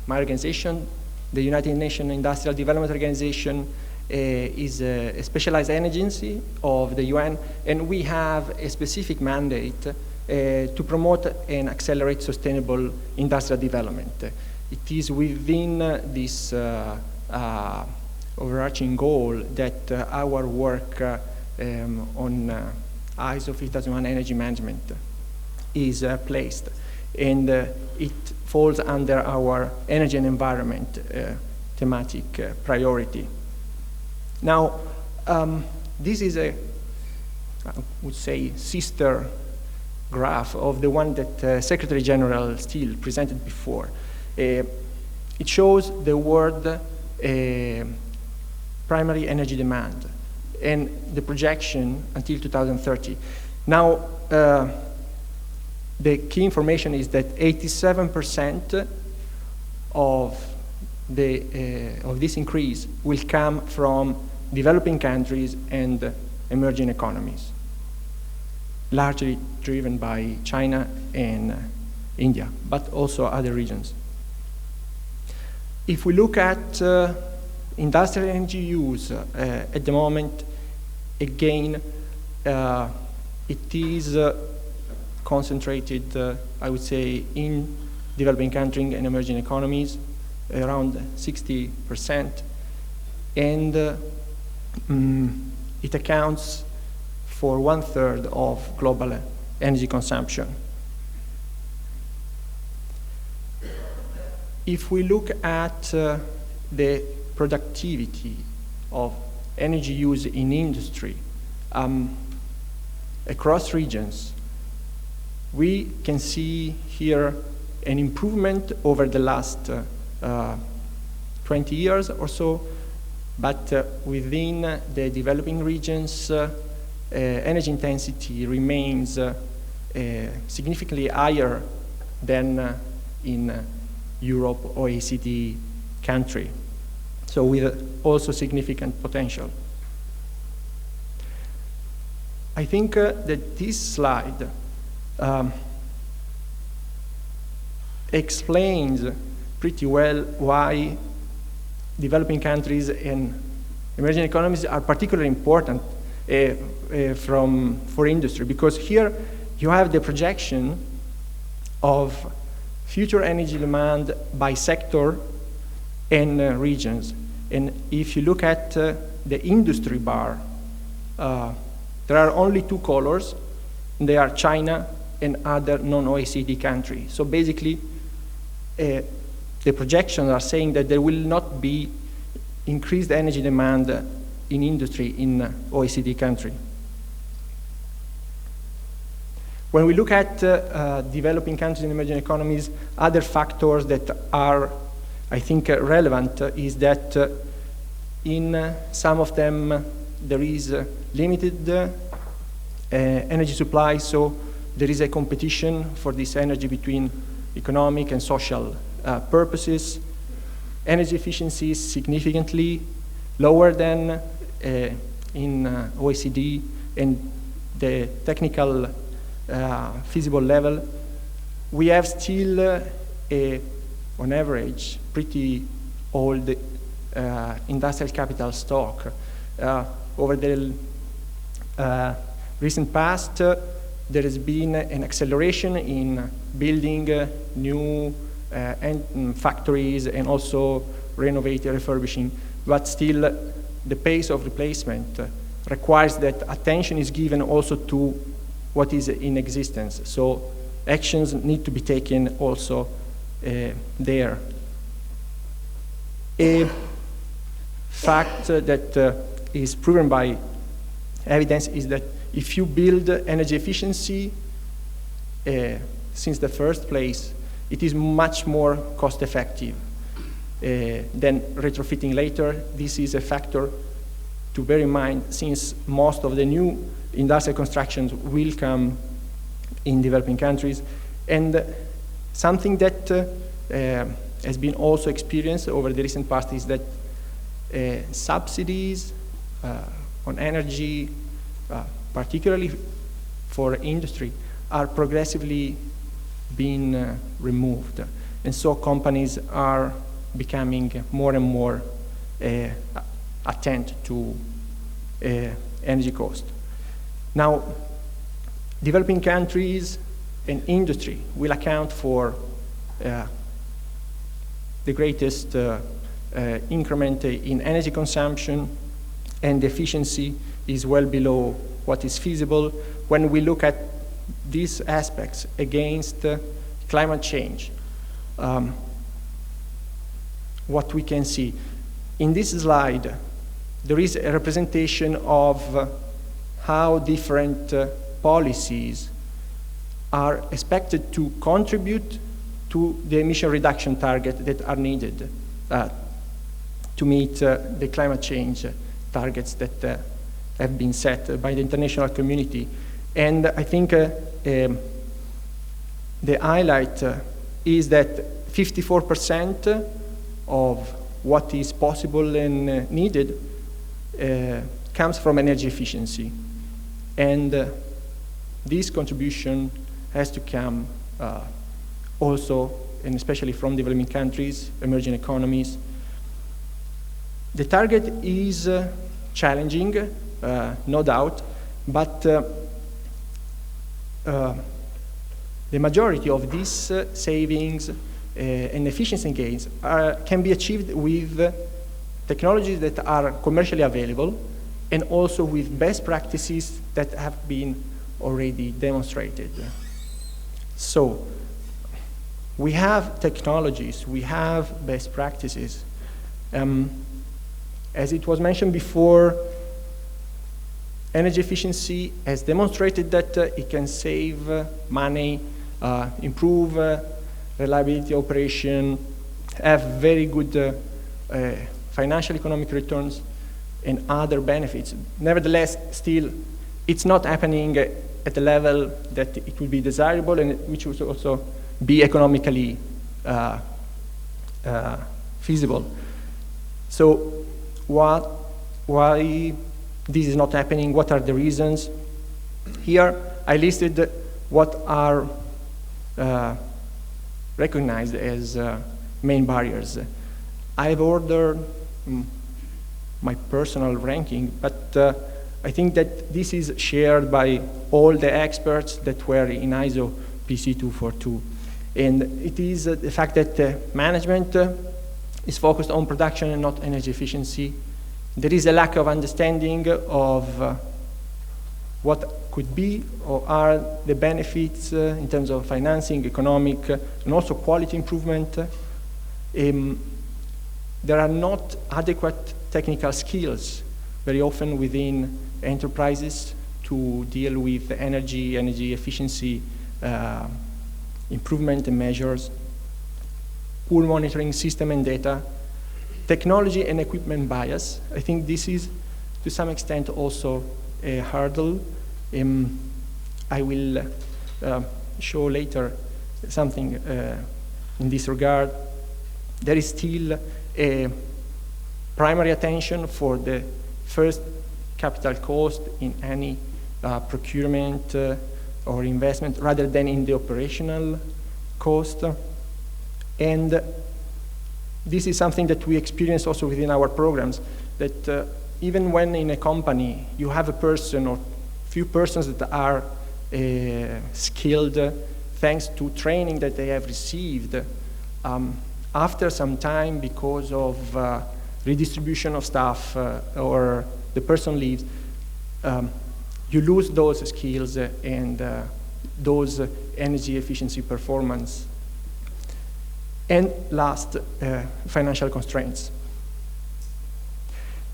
my organization, the United Nations Industrial Development Organization, is a specialized agency of the UN, and we have a specific mandate to promote and accelerate sustainable industrial development. It is within this overarching goal that our work on ISO 50001 energy management is placed, and it falls under our energy and environment thematic priority. Now, this is I would say, sister graph of the one that Secretary General Steele presented before. It shows the world primary energy demand and the projection until 2030. Now, the key information is that 87% of this increase will come from developing countries and emerging economies, largely driven by China and India, but also other regions. If we look at industrial energy use at the moment, again, it is concentrated, I would say, in developing countries and emerging economies, around 60%, and it accounts for 1/3 of global energy consumption. If we look at the productivity of energy use in industry across regions, we can see here an improvement over the last 20 years or so, but within the developing regions, energy intensity remains significantly higher than in Europe or OECD country, so with also significant potential. I think that this slide explains pretty well why developing countries and emerging economies are particularly important for industry, because here you have the projection of future energy demand by sector and regions. And if you look at the industry bar, there are only two colors, and they are China and other non-OECD countries. So basically, the projections are saying that there will not be increased energy demand in industry in OECD country. When we look at developing countries and emerging economies, other factors that are, I think, relevant is that in some of them there is limited energy supply, so there is a competition for this energy between economic and social purposes. Energy efficiency is significantly lower than in OECD, and the technical feasible level. We have still, on average, pretty old industrial capital stock. Over the recent past, there has been an acceleration in building new factories and also renovating, refurbishing, but still the pace of replacement requires that attention is given also to what is in existence. So actions need to be taken also there. A fact that is proven by evidence is that if you build energy efficiency since the first place, it is much more cost effective than retrofitting later. This is a factor to bear in mind, since most of the new industrial constructions will come in developing countries. And something that has been also experienced over the recent past is that subsidies on energy, particularly for industry, are progressively being removed. And so companies are becoming more and more attentive to energy cost. Now, developing countries and industry will account for the greatest increment in energy consumption, and efficiency is well below what is feasible when we look at these aspects against climate change. What we can see in this slide, there is a representation of how different policies are expected to contribute to the emission reduction target that are needed to meet the climate change targets that have been set by the international community. And I think the highlight is that 54% of what is possible and needed comes from energy efficiency. And this contribution has to come also, and especially from developing countries, emerging economies. The target is challenging, no doubt, but the majority of these savings and efficiency gains can be achieved with technologies that are commercially available and also with best practices that have been already demonstrated. So we have technologies, we have best practices. As it was mentioned before, energy efficiency has demonstrated that it can save money, improve reliability operation, have very good financial economic returns and other benefits. Nevertheless, still, it's not happening at a level that it would be desirable and which would also be economically feasible. So why this is not happening? What are the reasons? Here I listed what are recognized as main barriers. I've ordered my personal ranking, but I think that this is shared by all the experts that were in ISO PC242. And it is the fact that management is focused on production and not energy efficiency. There is a lack of understanding of what could be or are the benefits in terms of financing, economic, and also quality improvement. There are not adequate technical skills very often within enterprises to deal with energy efficiency improvement and measures, poor monitoring system and data, technology and equipment bias. I think this is to some extent also a hurdle. I will show later something in this regard. There is still a primary attention for the first capital cost in any procurement or investment rather than in the operational cost. And this is something that we experience also within our programs, that even when in a company you have a person or few persons that are skilled thanks to training that they have received, after some time, because of redistribution of staff or the person leaves, you lose those skills and those energy efficiency performance. And last, financial constraints.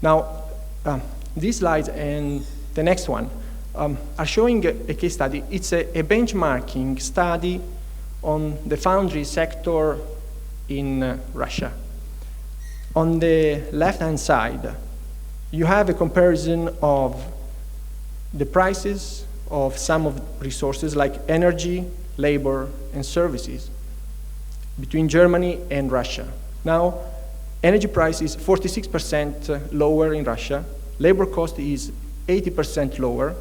Now, these slides and the next one are showing a case study. It's a benchmarking study on the foundry sector in Russia. On the left-hand side, you have a comparison of the prices of some of the resources like energy, labor, and services between Germany and Russia. Now, energy price is 46% lower in Russia, labor cost is 80% lower,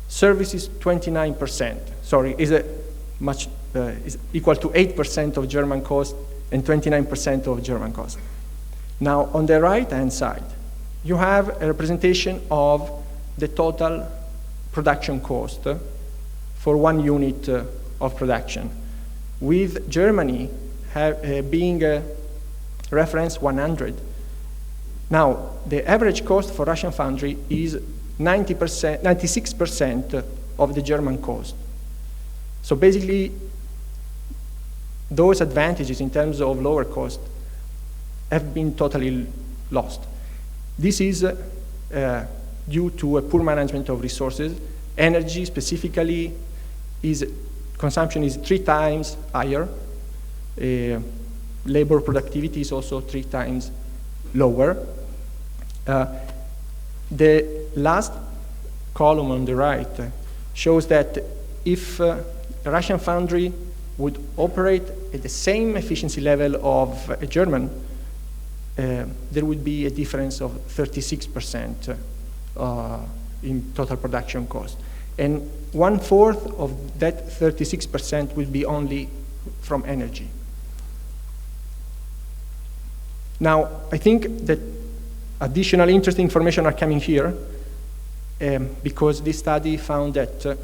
services 29%. Sorry, is a is equal to 8% of German cost and 29% of German cost. Now, on the right-hand side, you have a representation of the total production cost for 1 unit of production, with Germany being reference 100. Now, the average cost for Russian foundry is 96% of the German cost. So basically, those advantages in terms of lower cost have been totally lost. This is due to a poor management of resources. Energy specifically, consumption is 3 times higher. Labor productivity is also 3 times lower. The last column on the right shows that if a Russian foundry would operate at the same efficiency level of a German, there would be a difference of 36% in total production cost. And 1/4 of that 36% will be only from energy. Now, I think that additional interesting information are coming here because this study found that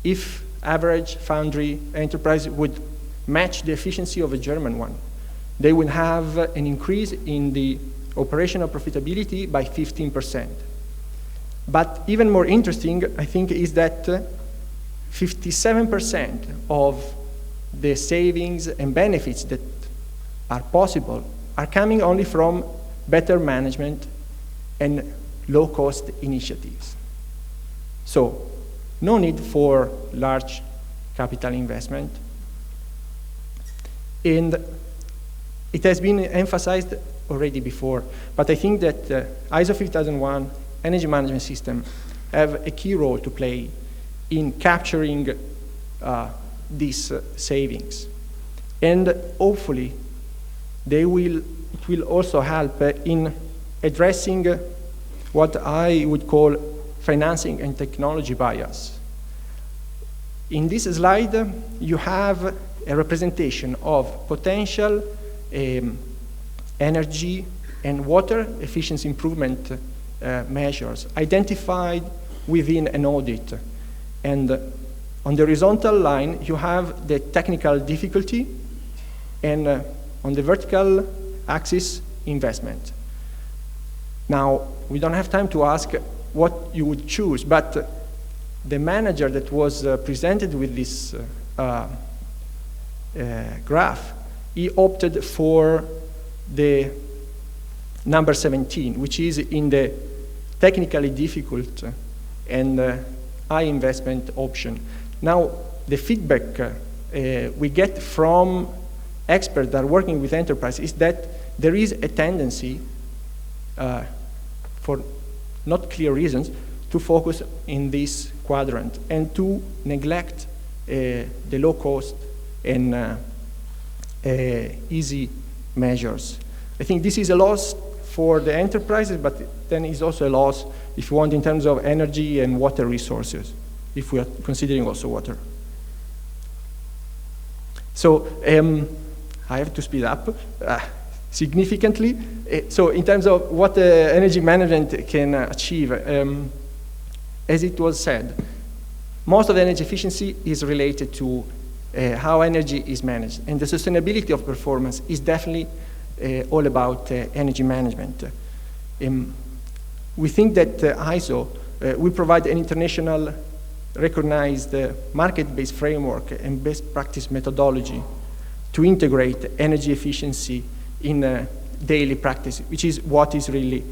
if average foundry enterprise would match the efficiency of a German one, they would have an increase in the operational profitability by 15%. But even more interesting, I think, is that 57% of the savings and benefits that are possible are coming only from better management and low-cost initiatives. So, no need for large capital investment. And it has been emphasized already before, but I think that ISO 50001 energy management system have a key role to play in capturing these savings. And hopefully, it will also help in addressing what I would call financing and technology bias. In this slide, you have a representation of potential energy and water efficiency improvement measures identified within an audit. And on the horizontal line, you have the technical difficulty, and on the vertical axis, investment. Now, we don't have time to ask what you would choose, but the manager that was presented with this graph, he opted for the number 17, which is in the technically difficult and high investment option. Now, the feedback we get from experts that are working with enterprise is that there is a tendency, for not clear reasons, to focus in this quadrant and to neglect the low cost and easy measures. I think this is a loss for the enterprises, but then it's also a loss, if you want, in terms of energy and water resources, if we are considering also water. So I have to speed up significantly. So in terms of what energy management can achieve, as it was said, most of the energy efficiency is related to how energy is managed, and the sustainability of performance is definitely all about energy management. We think that ISO will provide an international recognized market-based framework and best practice methodology to integrate energy efficiency in daily practice, which is what is really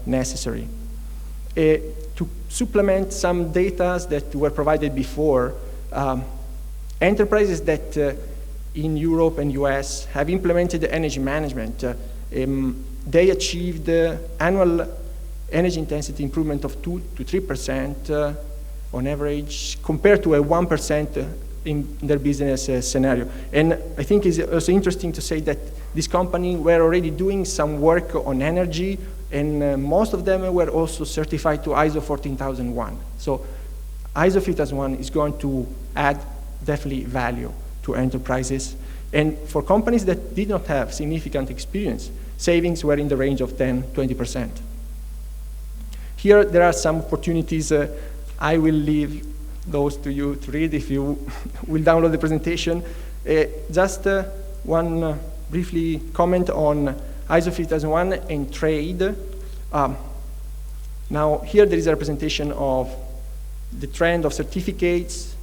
necessary. To supplement some data that were provided before, enterprises that in Europe and US have implemented energy management, they achieved annual energy intensity improvement of 2 to 3% on average, compared to a 1% in their business scenario. And I think it's also interesting to say that this company were already doing some work on energy, and most of them were also certified to ISO 14001. So ISO 50001 is going to add definitely value to enterprises. And for companies that did not have significant experience, savings were in the range of 10–20%. Here, there are some opportunities. I will leave those to you to read if you will download the presentation. Just one briefly comment on ISO 50001 and trade. Now, here there is a representation of the trend of certificates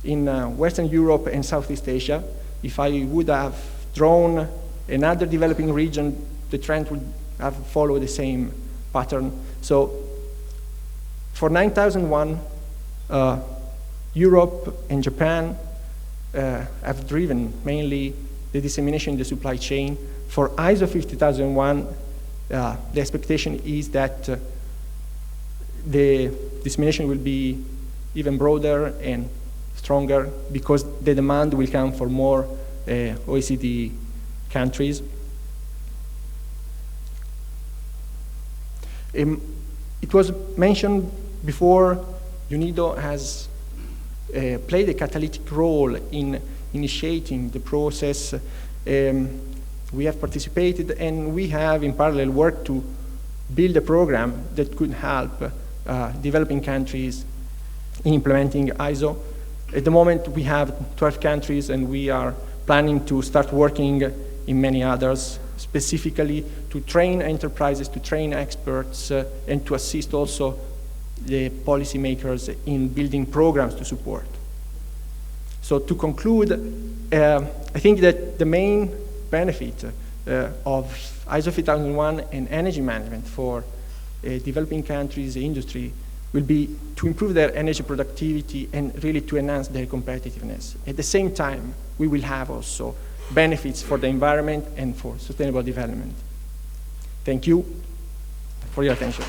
in Western Europe and Southeast Asia. If I would have drawn another developing region, the trend would have followed the same pattern. So for 9001, Europe and Japan have driven mainly the dissemination in the supply chain. For ISO 50001, the expectation is that the dissemination will be even broader and stronger because the demand will come for more OECD countries. It was mentioned before, UNIDO has played a catalytic role in initiating the process. We have participated and we have in parallel worked to build a program that could help developing countries in implementing ISO. At the moment we have 12 countries and we are planning to start working in many others, specifically to train enterprises, to train experts, and to assist also the policymakers in building programs to support. So to conclude, I think that the main benefit of ISO 50001 and energy management for developing countries' industry will be to improve their energy productivity and really to enhance their competitiveness. At the same time, we will have also benefits for the environment and for sustainable development. Thank you for your attention.